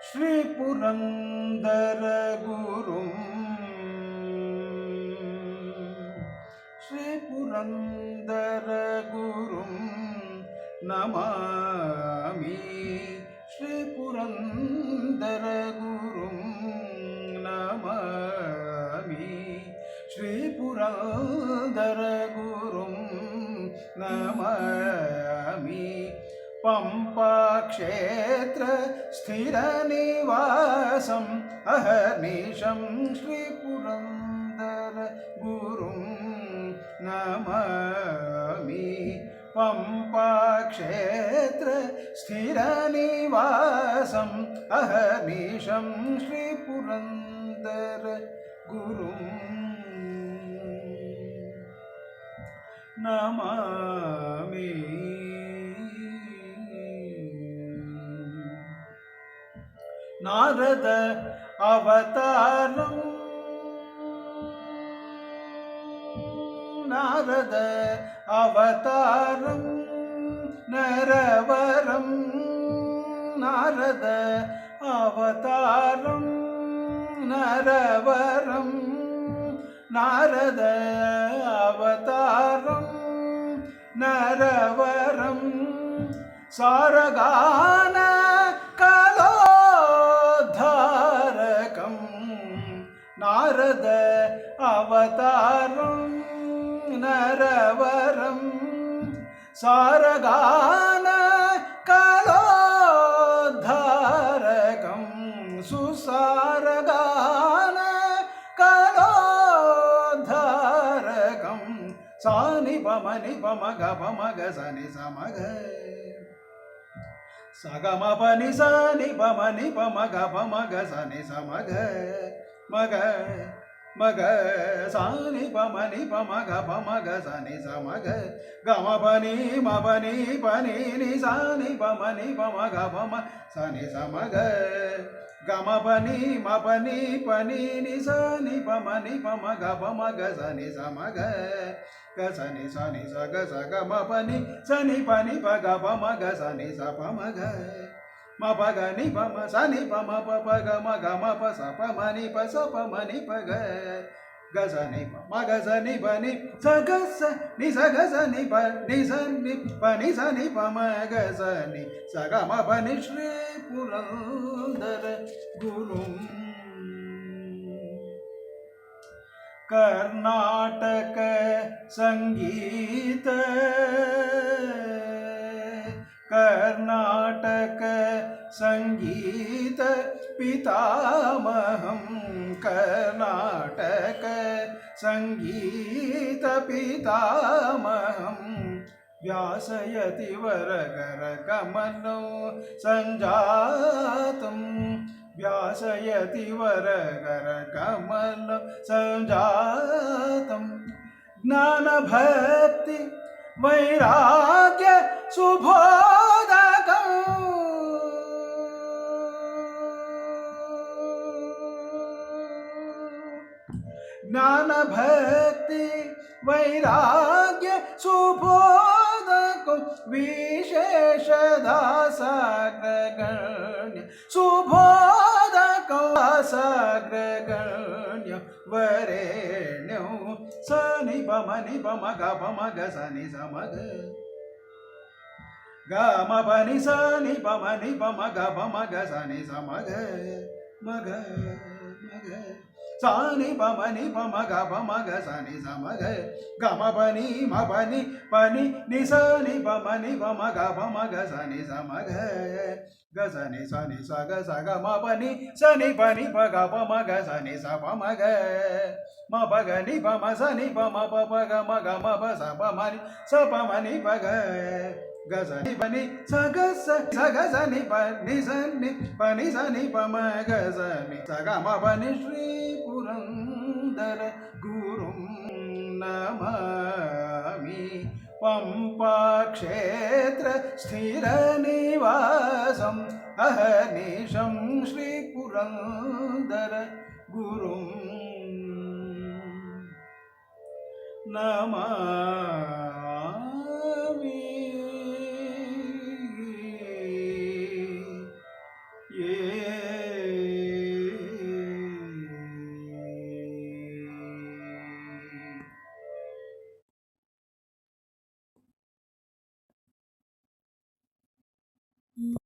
श्री पुरंदर गुरुं श्री पुरंदर गुरुं नमामि श्री पुरंदर गुरुं नमामि श्री पुरंदर गुरुं नमामि पंपा क्षेत्र स्थिर निवासं अहर्निशं श्री पुरंदर गुरुं नमामि पंपा क्षेत्र स्थिर निवासं अहर्निशं श्री पुरंदर गुरुं नमामि। नारद अवतारं नारद अवतारं नरवरं नारद अवतारं नरवरं नारद अवतारं नरवरं सारगान नारद अवतारं नरवरं सारगान कलोद्धारकं सुसारगान कलोद्धारकं सानि पमनि पमग पमग सनि समग सगम पनि सनि पमनि पमग पमग सनि समग मग मग सानि पमनि पमग पमग सनि समग गम पनि मपनि पनि नि सानि पमनि पमग पम सनि समग गम पनि मपनि पनि नि सानि पमनि पमग पमग सनि समग ग सनि सनि सग सग मपनि सनि पनि पग पमग सनि स पमग म पग नि पम सनि पम प पग म ग म प स प म नि प स प म नि प ग ग स नि प म ग स नि प नि स ग स नि स ग स नि प नि स नि प नि स नि प म ग स नि स ग म प नि श्री पुरंदर गुरुं कर्नाटक संगीत कर्नाटक संगीत पितामहं कर्नाटक संगीत पितामहं व्यासयतिवरकर कमलो संजातं व्यासयतिवरकर कमल संजातं ज्ञानभक्ति वैराग्य सुबोधकं ज्ञानभक्ति वैराग्य सुबोधकं विशेषदासाग्रगण्य सुबोधकं दासाग्रगण्य वरेण्यो सनि पमनि पमग पमग सनि समग ग म पनि सनि पमनि पमग पमग सनि समग मग मग सानि पमनि पमग पमग सनि समग ग म पनि नि सनि पमनि पमग पमग सनि समग ग सनि सनि स ग स ग म पनि सनि पनि पग पमग सनि स पमग म पग नि पम सनि पम प पग म ग म प स प म नि स प म नि पग ग स नि प नि स ग स नि प नि स नि प नि स नि प म ग स नि स ग म प नि श्री पुरंदर गुरुं नमामि पंपा क्षेत्र स्थिर निवासं अहर्निशं श्री पुरंदर गुरुं नमामि।